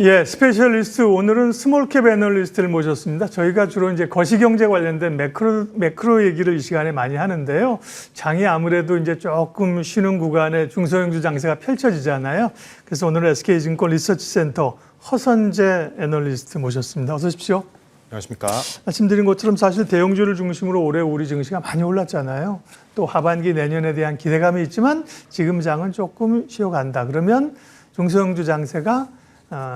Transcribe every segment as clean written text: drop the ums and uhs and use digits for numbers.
예, 스페셜리스트 오늘은 스몰캡 애널리스트를 모셨습니다. 저희가 주로 이제 거시경제 관련된 매크로 얘기를 이 시간에 많이 하는데요. 장이 아무래도 이제 조금 쉬는 구간에 중소형주 장세가 펼쳐지잖아요. 그래서 오늘은 SK증권 리서치센터 허선재 애널리스트 모셨습니다. 어서 오십시오. 안녕하십니까. 말씀드린 것처럼 사실 대형주를 중심으로 올해 우리 증시가 많이 올랐잖아요. 또 하반기 내년에 대한 기대감이 있지만 지금 장은 조금 쉬어간다. 그러면 중소형주 장세가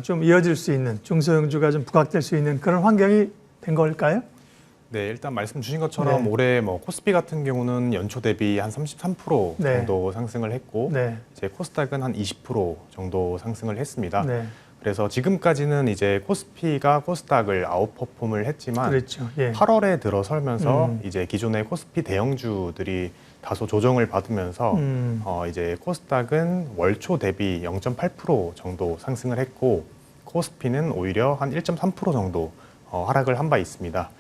좀 이어질 수 있는, 중소형주가 좀 부각될 수 있는 그런 환경이 된 걸까요? 네, 일단 말씀 주신 것처럼 네. 올해 코스피 같은 경우는 연초 대비 한 33% 네. 정도 상승을 했고 네. 이제 코스닥은 한 20% 정도 상승을 했습니다. 네. 그래서 지금까지는 이제 코스피가 코스닥을 아웃퍼폼을 했지만 그렇죠. 예. 8월에 들어서면서 이제 기존의 코스피 대형주들이 다소 조정을 받으면서 이제 코스닥은 월초 대비 0.8% 정도 상승을 했고 코스피는 오히려 한 1.3% 정도 하락을 한 바 있습니다.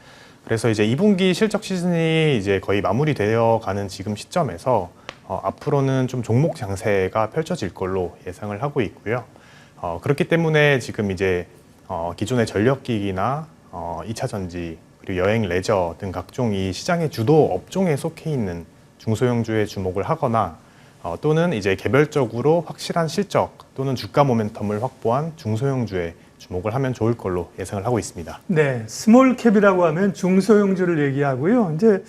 그래서 이제 2분기 실적 시즌이 이제 거의 마무리되어 가는 지금 시점에서 앞으로는 좀 종목 장세가 펼쳐질 걸로 예상을 하고 있고요. 그렇기 때문에 지금 이제 기존의 전력기기나 2차 전지 그리고 여행 레저 등 각종 이 시장의 주도 업종에 속해 있는 중소형주에 주목을 하거나 또는 이제 개별적으로 확실한 실적 또는 주가 모멘텀을 확보한 중소형주에 주목을 하면 좋을 걸로 예상을 하고 있습니다. 네, 스몰캡이라고 하면 중소형주를 얘기하고요. 이제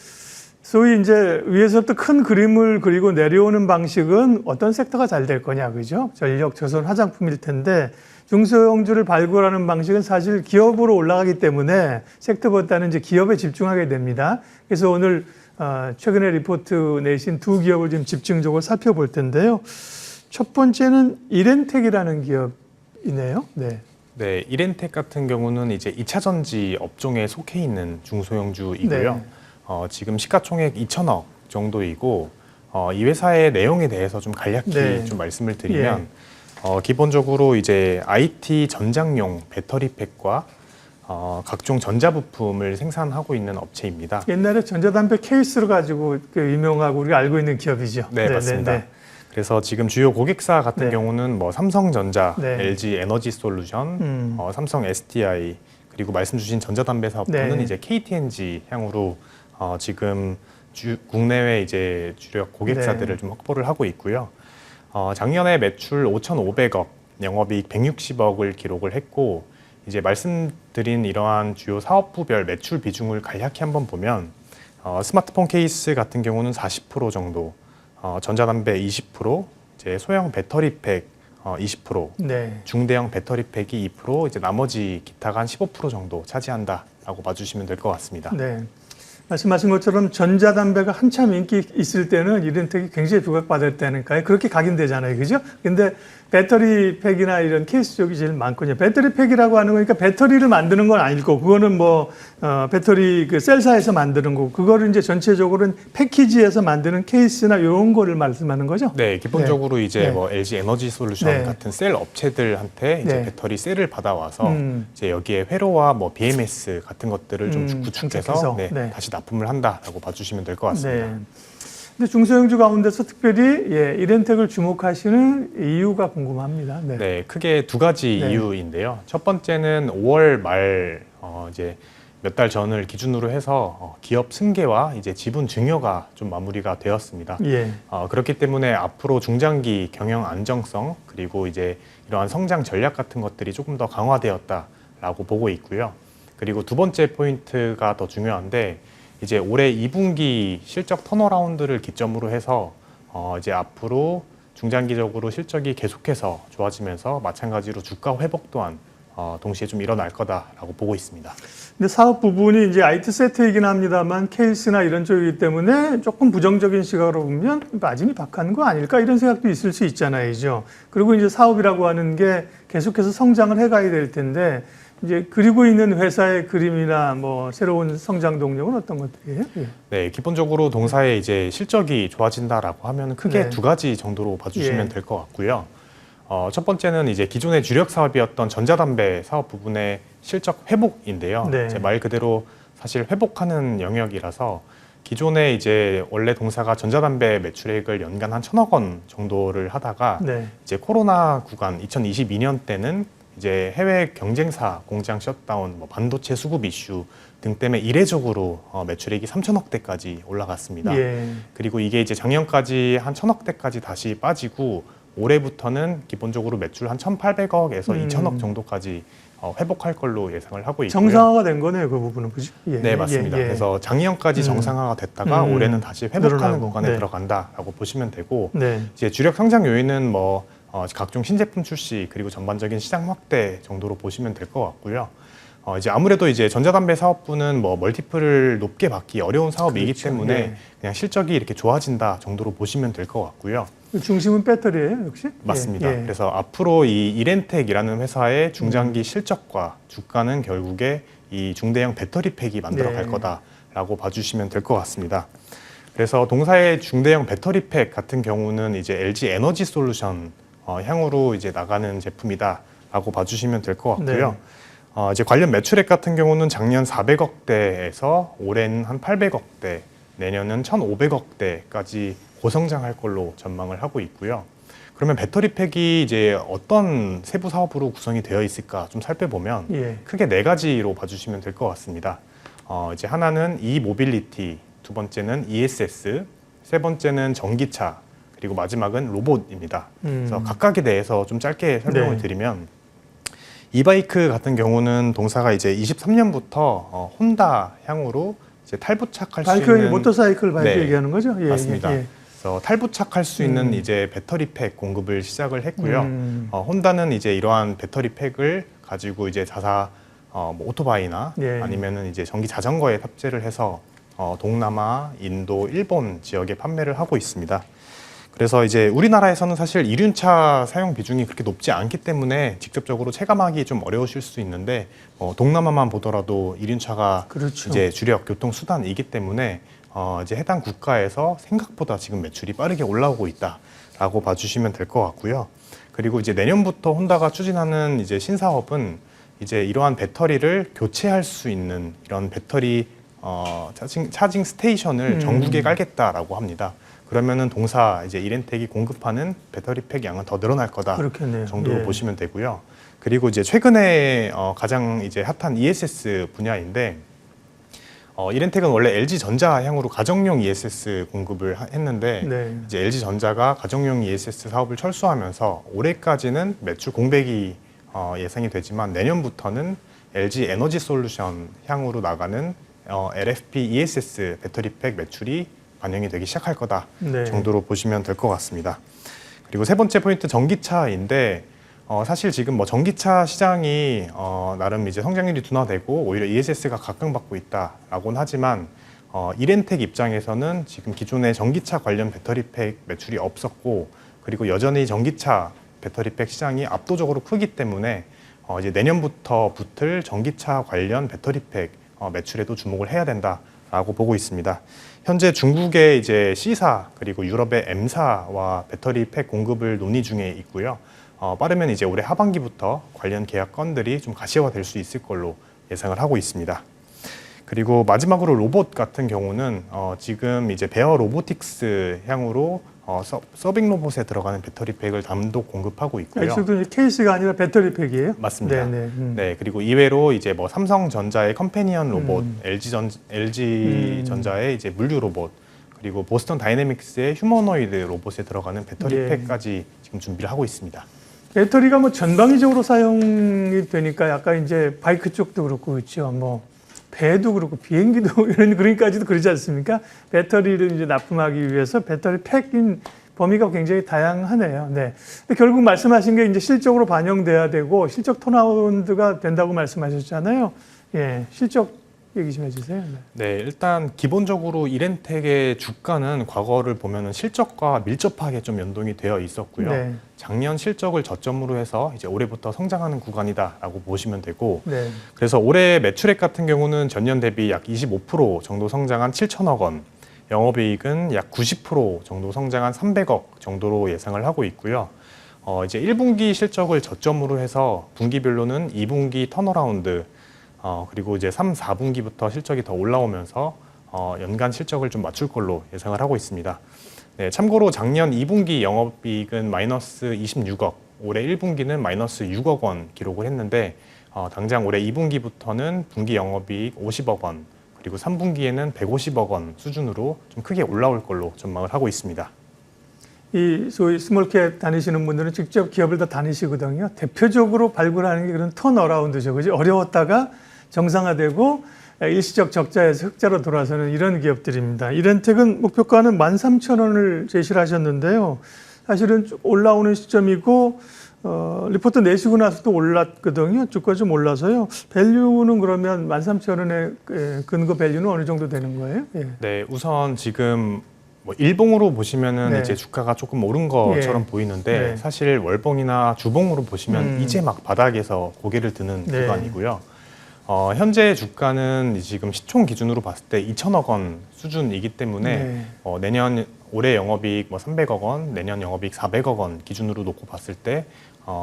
소위 이제 위에서부터 큰 그림을 그리고 내려오는 방식은 어떤 섹터가 잘 될 거냐, 그죠? 전력, 조선, 화장품일 텐데 중소형주를 발굴하는 방식은 사실 기업으로 올라가기 때문에 섹터보다는 이제 기업에 집중하게 됩니다. 그래서 오늘 최근에 리포트 내신 두 기업을 좀 집중적으로 살펴볼 텐데요. 첫 번째는 이렌텍이라는 기업이네요. 네. 네, 이렌텍 같은 경우는 이제 2차 전지 업종에 속해 있는 중소형주이고요. 네. 지금 시가총액 2천억 정도이고 이 회사의 내용에 대해서 좀 간략히 네. 좀 말씀을 드리면 기본적으로 이제 IT 전장용 배터리팩과 각종 전자부품을 생산하고 있는 업체입니다. 옛날에 전자담배 케이스로 가지고 유명하고 우리가 알고 있는 기업이죠. 네, 맞습니다. 그래서 지금 주요 고객사 같은 네. 경우는 뭐 삼성전자, 네. LG 에너지 솔루션, 삼성 SDI 그리고 말씀 주신 전자담배 사업부는 네. 이제 KTNG 향으로 지금 국내외 이제 주력 고객사들을 네. 좀 확보를 하고 있고요. 작년에 매출 5,500억, 영업이익 160억을 기록을 했고 이제 말씀드린 이러한 주요 사업부별 매출 비중을 간략히 한번 보면 스마트폰 케이스 같은 경우는 40% 정도, 전자담배 20%, 이제 소형 배터리팩 20%, 네. 중대형 배터리팩이 2%, 이제 나머지 기타가 한 15% 정도 차지한다라고 봐주시면 될 것 같습니다. 네. 말씀하신 것처럼 전자담배가 한참 인기 있을 때는 이렌텍이 굉장히 부각받았다니까요. 그렇게 각인되잖아요. 그죠? 근데 배터리팩이나 이런 케이스 쪽이 제일 많거든요. 배터리팩이라고 하는 거니까 배터리를 만드는 건 아닐 거고, 그거는 뭐, 배터리 그 셀사에서 만드는 거고, 그거를 이제 전체적으로는 패키지에서 만드는 케이스나 이런 거를 말씀하는 거죠? 네, 기본적으로 네. 이제 네. 뭐 LG 에너지 솔루션 네. 같은 셀 업체들한테 이제 네. 배터리 셀을 받아와서 이제 여기에 회로와 뭐 BMS 같은 것들을 좀 구축해서 구축해서. 네, 네. 다시 납품을 한다라고 봐주시면 될 것 같습니다. 네. 근데 중소형주 가운데서 특별히 이렌텍을 주목하시는 이유가 궁금합니다. 네. 네, 크게 두 가지 네. 이유인데요. 첫 번째는 5월 말 이제 몇 달 전을 기준으로 해서 기업 승계와 이제 지분 증여가 좀 마무리가 되었습니다. 예. 그렇기 때문에 앞으로 중장기 경영 안정성 그리고 이제 이러한 성장 전략 같은 것들이 조금 더 강화되었다라고 보고 있고요. 그리고 두 번째 포인트가 더 중요한데 이제 올해 2분기 실적 턴어라운드를 기점으로 해서 이제 앞으로 중장기적으로 실적이 계속해서 좋아지면서 마찬가지로 주가 회복 또한 동시에 좀 일어날 거다라고 보고 있습니다. 근데 사업 부분이 이제 IT 세트이긴 합니다만 케이스나 이런 쪽이기 때문에 조금 부정적인 시각으로 보면 마진이 박하는 거 아닐까 이런 생각도 있을 수 있잖아요. 그리고 이제 사업이라고 하는 게 계속해서 성장을 해가야 될 텐데 이제 그리고 있는 회사의 그림이나 뭐 새로운 성장 동력은 어떤 것들이에요? 예. 네, 기본적으로 동사의 이제 실적이 좋아진다라고 하면 크게 네. 두 가지 정도로 봐주시면 예. 될 것 같고요. 첫 번째는 이제 기존의 주력 사업이었던 전자담배 사업 부분의 실적 회복인데요. 네. 제 말 그대로 사실 회복하는 영역이라서 기존에 이제 원래 동사가 전자담배 매출액을 연간 한 1,000억 원 정도를 하다가 네. 이제 코로나 구간 2022년 때는 이제 해외 경쟁사 공장 셧다운, 뭐 반도체 수급 이슈 등 때문에 이례적으로 매출액이 3천억대까지 올라갔습니다. 예. 그리고 이게 이제 작년까지 한 1,000억대까지 다시 빠지고 올해부터는 기본적으로 매출 한 1,800억에서 2,000억 정도까지 회복할 걸로 예상을 하고 있고요. 정상화가 된 거네요, 그 부분은, 그죠? 예. 네, 맞습니다. 예. 그래서 작년까지 정상화가 됐다가 올해는 다시 회복하는 늘어나고. 구간에 네. 들어간다라고 보시면 되고, 네. 이제 주력 성장 요인은 뭐 각종 신제품 출시 그리고 전반적인 시장 확대 정도로 보시면 될 것 같고요. 이제 아무래도 이제 전자담배 사업부는 뭐 멀티플을 높게 받기 어려운 사업이기 그렇죠. 때문에 예. 그냥 실적이 이렇게 좋아진다 정도로 보시면 될 것 같고요. 중심은 배터리예요, 역시? 맞습니다. 예. 그래서 앞으로 이 이렌텍이라는 회사의 중장기 실적과 주가는 결국에 이 중대형 배터리팩이 만들어갈 네. 거다라고 봐주시면 될 것 같습니다. 그래서 동사의 중대형 배터리팩 같은 경우는 이제 LG 에너지 솔루션 향으로 이제 나가는 제품이다라고 봐주시면 될 것 같고요. 이제 관련 매출액 같은 경우는 작년 400억대에서 올해는 한 800억대, 내년은 1,500억대까지 고성장할 걸로 전망을 하고 있고요. 그러면 배터리팩이 이제 어떤 세부 사업으로 구성이 되어 있을까 좀 살펴보면 예. 크게 4가지로 봐주시면 될 것 같습니다. 이제 하나는 e-모빌리티, 두 번째는 ESS, 세 번째는 전기차, 그리고 마지막은 로봇입니다. 그래서 각각에 대해서 좀 짧게 설명을 네. 드리면 이바이크 같은 경우는 동사가 이제 23년부터 혼다 향으로 이제 탈부착할 수 바이크, 있는 모터사이클 바이크 네, 얘기하는 거죠? 예. 맞습니다. 예. 그래서 탈부착할 수 있는 이제 배터리팩 공급을 시작을 했고요. 혼다는 이제 이러한 배터리팩을 가지고 이제 자사 뭐 오토바이나 예. 아니면은 이제 전기 자전거에 탑재를 해서 동남아, 인도, 일본 지역에 판매를 하고 있습니다. 그래서 이제 우리나라에서는 사실 이륜차 사용 비중이 그렇게 높지 않기 때문에 직접적으로 체감하기 좀 어려우실 수 있는데 동남아만 보더라도 이륜차가 그렇죠. 이제 주력 교통 수단이기 때문에 이제 해당 국가에서 생각보다 지금 매출이 빠르게 올라오고 있다라고 봐주시면 될 것 같고요. 그리고 이제 내년부터 혼다가 추진하는 이제 신사업은 이제 이러한 배터리를 교체할 수 있는 이런 배터리 차징 스테이션을 전국에 깔겠다라고 합니다. 그러면은 동사 이제 이렌텍이 공급하는 배터리팩 양은 더 늘어날 거다 그렇겠네요. 정도로 예. 보시면 되고요. 그리고 이제 최근에 가장 이제 핫한 ESS 분야인데 이렌텍은 원래 LG 전자 향으로 가정용 ESS 공급을 했는데 네. 이제 LG 전자가 가정용 ESS 사업을 철수하면서 올해까지는 매출 공백이 예상이 되지만 내년부터는 LG 에너지 솔루션 향으로 나가는 LFP ESS 배터리팩 매출이 반영이 되기 시작할 거다 네. 정도로 보시면 될 것 같습니다. 그리고 세 번째 포인트 전기차인데 사실 지금 뭐 전기차 시장이 나름 이제 성장률이 둔화되고 오히려 ESS가 각광받고 있다라고는 하지만 이렌텍 입장에서는 지금 기존의 전기차 관련 배터리팩 매출이 없었고 그리고 여전히 전기차 배터리팩 시장이 압도적으로 크기 때문에 이제 내년부터 붙을 전기차 관련 배터리팩 매출에도 주목을 해야 된다라고 보고 있습니다. 현재 중국의 이제 C사 그리고 유럽의 M사와 배터리팩 공급을 논의 중에 있고요. 빠르면 이제 올해 하반기부터 관련 계약 건들이 좀 가시화될 수 있을 걸로 예상을 하고 있습니다. 그리고 마지막으로 로봇 같은 경우는 지금 이제 베어 로보틱스 향으로 서빙 로봇에 들어가는 배터리팩을 단독 공급하고 있고요. 이쪽도 이제 케이스가 아니라 배터리팩이에요? 맞습니다. 네네. 네, 그리고 이외로 이제 뭐 삼성전자의 컴패니언 로봇, LG 전자의 이제 물류 로봇, 그리고 보스턴 다이내믹스의 휴머노이드 로봇에 들어가는 배터리팩까지 지금 준비를 하고 있습니다. 배터리가 뭐 전방위적으로 사용이 되니까 약간 이제 바이크 쪽도 그렇고 그렇죠. 뭐 배도 그렇고 비행기도 이런 그런까지도 그러지 않습니까? 배터리를 이제 납품하기 위해서 배터리 팩인 범위가 굉장히 다양하네요. 네. 근데 결국 말씀하신 게 이제 실적으로 반영돼야 되고 실적 턴어라운드가 된다고 말씀하셨잖아요. 예, 실적 얘기 좀 해주세요. 네, 일단 기본적으로 이렌텍의 주가는 과거를 보면은 실적과 밀접하게 좀 연동이 되어 있었고요. 네. 작년 실적을 저점으로 해서 이제 올해부터 성장하는 구간이다라고 보시면 되고, 네. 그래서 올해 매출액 같은 경우는 전년 대비 약 25% 정도 성장한 7천억 원, 영업이익은 약 90% 정도 성장한 300억 정도로 예상을 하고 있고요. 이제 1분기 실적을 저점으로 해서 분기별로는 2분기 턴어라운드, 그리고 이제 3, 4분기부터 실적이 더 올라오면서 연간 실적을 좀 맞출 걸로 예상을 하고 있습니다. 네, 참고로 작년 2분기 영업이익은 마이너스 26억, 올해 1분기는 마이너스 6억 원 기록을 했는데 당장 올해 2분기부터는 분기 영업이익 50억 원, 그리고 3분기에는 150억 원 수준으로 좀 크게 올라올 걸로 전망을 하고 있습니다. 이 소위 스몰캡 다니시는 분들은 직접 기업을 다 다니시거든요. 대표적으로 발굴하는 게 그런 턴어라운드죠. 그죠? 어려웠다가 정상화되고 일시적 적자에서 흑자로 돌아서는 이런 기업들입니다. 이렌텍은 목표가는 13,000원을 제시를 하셨는데요. 사실은 쭉 올라오는 시점이고 리포트 내시고 나서 또 올랐거든요. 주가 좀 올라서요. 밸류는 그러면 13,000원의 근거 밸류는 어느 정도 되는 거예요? 예. 네, 우선 지금 뭐 일봉으로 보시면은 네. 이제 주가가 조금 오른 것처럼 예. 보이는데 네. 사실 월봉이나 주봉으로 보시면 이제 막 바닥에서 고개를 드는 네. 구간이고요. 현재 주가는 지금 시총 기준으로 봤을 때 2천억 원 수준이기 때문에 네. 내년 올해 영업이익 뭐 300억 원, 내년 영업이익 400억 원 기준으로 놓고 봤을 때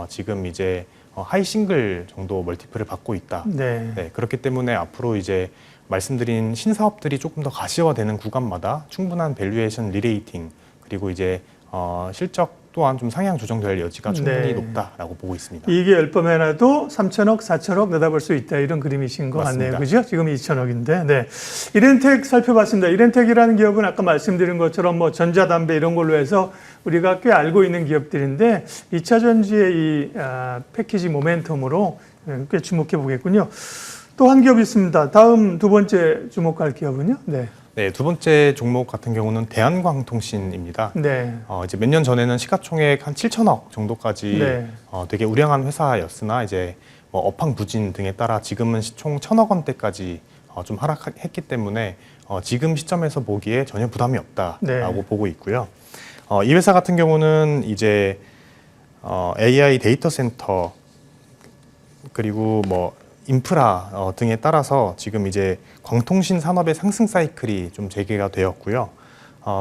지금 이제 하이 싱글 정도 멀티플을 받고 있다. 네. 네, 그렇기 때문에 앞으로 이제 말씀드린 신사업들이 조금 더 가시화되는 구간마다 충분한 밸류에이션 리레이팅, 그리고 이제 실적 또한 좀 상향 조정될 여지가 충분히 네. 높다라고 보고 있습니다. 이게 10번 해놔도 3천억, 4천억 내다볼 수 있다. 이런 그림이신 것 맞습니다. 같네요. 그죠? 지금 2천억인데. 네. 이렌텍 살펴봤습니다. 이렌텍이라는 기업은 아까 말씀드린 것처럼 뭐 전자담배 이런 걸로 해서 우리가 꽤 알고 있는 기업들인데 2차 전지의 이 패키지 모멘텀으로 꽤 주목해 보겠군요. 또 한 기업 있습니다. 다음 두 번째 주목할 기업은요? 네. 네, 두 번째 종목 같은 경우는 대한광통신입니다. 네. 이제 몇 년 전에는 시가총액 한 7천억 정도까지 네. 되게 우량한 회사였으나 이제 뭐 업황 부진 등에 따라 지금은 시총 1,000억 원대까지 좀 하락했기 때문에 지금 시점에서 보기에 전혀 부담이 없다라고 네. 보고 있고요. 이 회사 같은 경우는 이제 AI 데이터 센터 그리고 뭐 인프라 등에 따라서 지금 이제 광통신 산업의 상승 사이클이 좀 재개가 되었고요.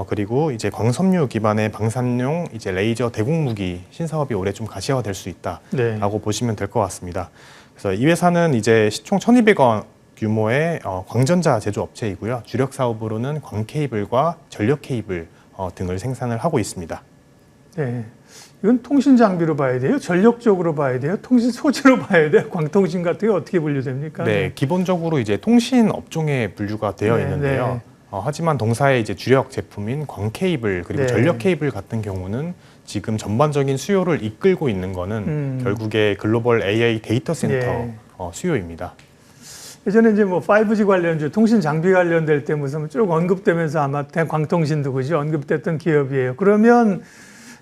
그리고 이제 광섬유 기반의 방산용 이제 레이저 대공무기 신사업이 올해 좀 가시화될 수 있다라고 네. 보시면 될 것 같습니다. 그래서 이 회사는 이제 시총 1,200억 규모의 광전자 제조 업체이고요. 주력 사업으로는 광 케이블과 전력 케이블 등을 생산을 하고 있습니다. 네. 이건 통신 장비로 봐야 돼요? 전력 쪽으로 봐야 돼요? 통신 소재로 봐야 돼요? 광통신 같은 게 어떻게 분류됩니까? 네, 기본적으로 이제 통신 업종에 분류가 되어 네, 있는데요. 네. 하지만 동사의 이제 주력 제품인 광 케이블 그리고 네. 전력 케이블 같은 경우는 지금 전반적인 수요를 이끌고 있는 거는 결국에 글로벌 AI 데이터 센터 예. 수요입니다. 예전에 이제 뭐 5G 관련주, 통신 장비 관련될 때 무슨 쭉 언급되면서 아마 대광통신도 그죠? 언급됐던 기업이에요. 그러면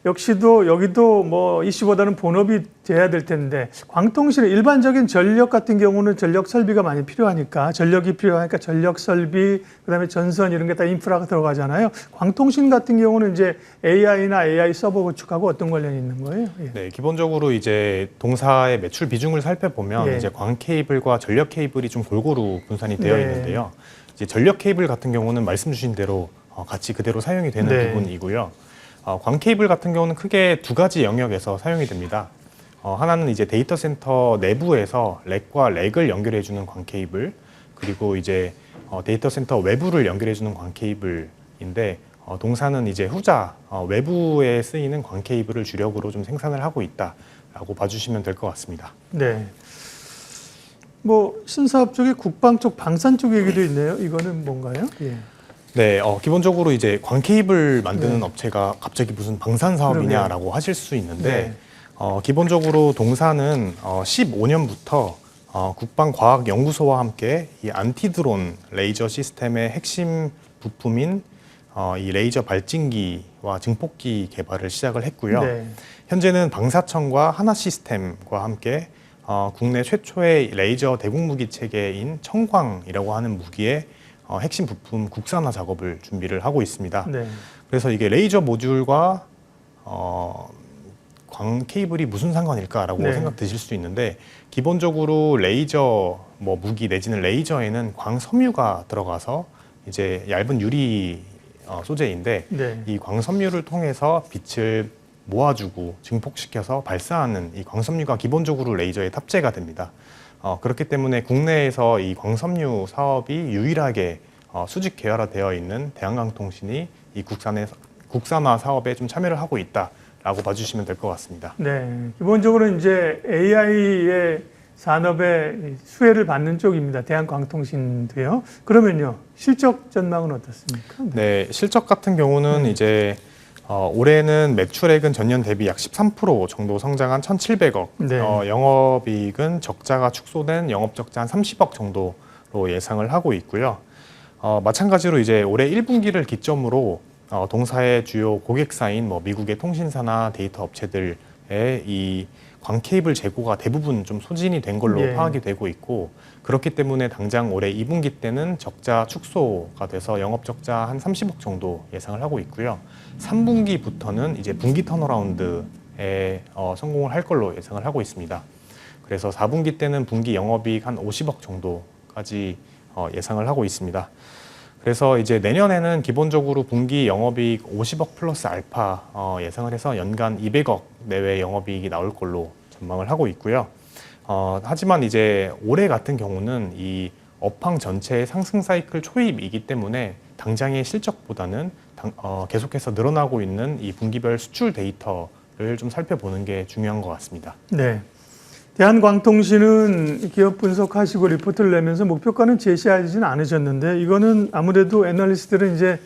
역시도 여기도 뭐 이슈보다는 본업이 돼야 될 텐데 광통신의 일반적인 전력 같은 경우는 전력 설비가 많이 필요하니까 전력이 필요하니까 전력 설비 그다음에 전선 이런 게 다 인프라가 들어가잖아요. 광통신 같은 경우는 이제 AI나 AI 서버 구축하고 어떤 관련이 있는 거예요? 예. 네, 기본적으로 이제 동사의 매출 비중을 살펴보면 예. 이제 광 케이블과 전력 케이블이 좀 골고루 분산이 되어 네. 있는데요. 이제 전력 케이블 같은 경우는 말씀 주신 대로 같이 그대로 사용이 되는 네. 부분이고요. 광 케이블 같은 경우는 크게 두 가지 영역에서 사용이 됩니다. 하나는 이제 데이터 센터 내부에서 렉과 렉을 연결해주는 광 케이블, 그리고 이제 데이터 센터 외부를 연결해주는 광 케이블인데 동사는 이제 후자 외부에 쓰이는 광 케이블을 주력으로 좀 생산을 하고 있다라고 봐주시면 될 것 같습니다. 네. 뭐 신사업 쪽에 국방 쪽 방산 쪽 얘기도 있네요. 이거는 뭔가요? 예. 네, 기본적으로 이제 광 케이블 만드는 네. 업체가 갑자기 무슨 방산 사업이냐라고 그러게요. 하실 수 있는데 네. 기본적으로 동사는 15년부터 국방과학연구소와 함께 이 안티드론 레이저 시스템의 핵심 부품인 이 레이저 발진기와 증폭기 개발을 시작을 했고요. 네. 현재는 방사청과 하나시스템과 함께 국내 최초의 레이저 대공무기 체계인 청광이라고 하는 무기의 핵심 부품 국산화 작업을 준비를 하고 있습니다. 네. 그래서 이게 레이저 모듈과 광 케이블이 무슨 상관일까라고 네. 생각 드실 수 있는데 기본적으로 레이저 뭐 무기 내지는 레이저에는 광 섬유가 들어가서 이제 얇은 유리 소재인데 네. 이 광 섬유를 통해서 빛을 모아주고 증폭시켜서 발사하는 이 광 섬유가 기본적으로 레이저에 탑재가 됩니다. 그렇기 때문에 국내에서 이 광섬유 국산화 사업에 좀 참여를 하고 있다라고 봐주시면 될 것 같습니다. 네, 기본적으로 이제 AI의 산업의 수혜를 받는 쪽입니다. 대한광통신도요. 그러면요, 실적 전망은 어떻습니까? 네, 실적 같은 경우는 이제 올해는 매출액은 전년 대비 약 13% 정도 성장한 1,700억, 네. 영업이익은 적자가 축소된 영업적자 한 30억 정도로 예상을 하고 있고요. 마찬가지로 이제 올해 1분기를 기점으로 동사의 주요 고객사인 뭐 미국의 통신사나 데이터 업체들의 이 광케이블 재고가 대부분 좀 소진이 된 걸로 예. 파악이 되고 있고, 그렇기 때문에 당장 올해 2분기 때는 적자 축소가 돼서 영업적자 한 30억 정도 예상을 하고 있고요. 3분기부터는 이제 분기 턴어라운드에 성공을 할 걸로 예상을 하고 있습니다. 그래서 4분기 때는 분기 영업이익 한 50억 정도까지 예상을 하고 있습니다. 그래서 이제 내년에는 기본적으로 분기 영업이익 50억 플러스 알파 예상을 해서 연간 200억 내외 영업이익이 나올 걸로 전망을 하고 있고요. 하지만 이제 올해 같은 경우는 이 업황 전체의 상승 사이클 초입이기 때문에 당장의 실적보다는 계속해서 늘어나고 있는 이 분기별 수출 데이터를 좀 살펴보는 게 중요한 것 같습니다. 네. 대한광통신은 기업 분석하시고 리포트를 내면서 목표가는 제시하지는 않으셨는데, 이거는 아무래도 애널리스트들은 이제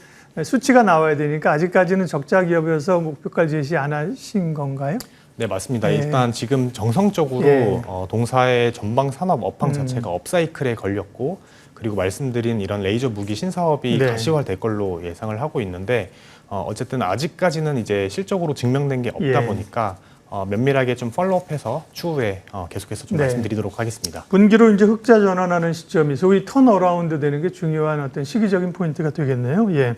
수치가 나와야 되니까 아직까지는 적자 기업이어서 목표가를 제시 안 하신 건가요? 네, 맞습니다. 예. 일단 지금 정성적으로 예. 동사의 전방 산업 업황 자체가 업사이클에 걸렸고, 그리고 말씀드린 이런 레이저 무기 신사업이 네. 가시화될 걸로 예상을 하고 있는데, 어쨌든 아직까지는 이제 실적으로 증명된 게 없다 예. 보니까 면밀하게 좀 팔로우업해서 추후에 계속해서 좀 네. 말씀드리도록 하겠습니다. 분기로 이제 흑자 전환하는 시점이 소위 턴어라운드 되는 게 중요한 어떤 시기적인 포인트가 되겠네요. 예.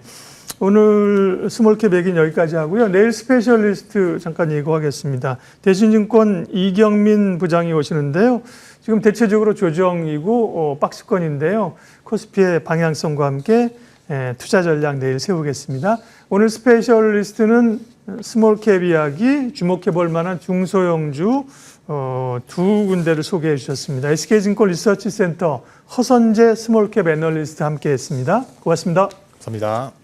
오늘 스몰캡 얘기는 여기까지 하고요. 내일 스페셜리스트 잠깐 예고하겠습니다. 대신증권 이경민 부장이 오시는데요. 지금 대체적으로 조정이고 박스권인데요. 코스피의 방향성과 함께 투자 전략 내일 세우겠습니다. 오늘 스페셜리스트는 스몰캡 이야기, 주목해 볼 만한 중소형주 두 군데를 소개해 주셨습니다. SK증권 리서치센터 허선재 스몰캡 애널리스트 함께 했습니다. 고맙습니다. 감사합니다.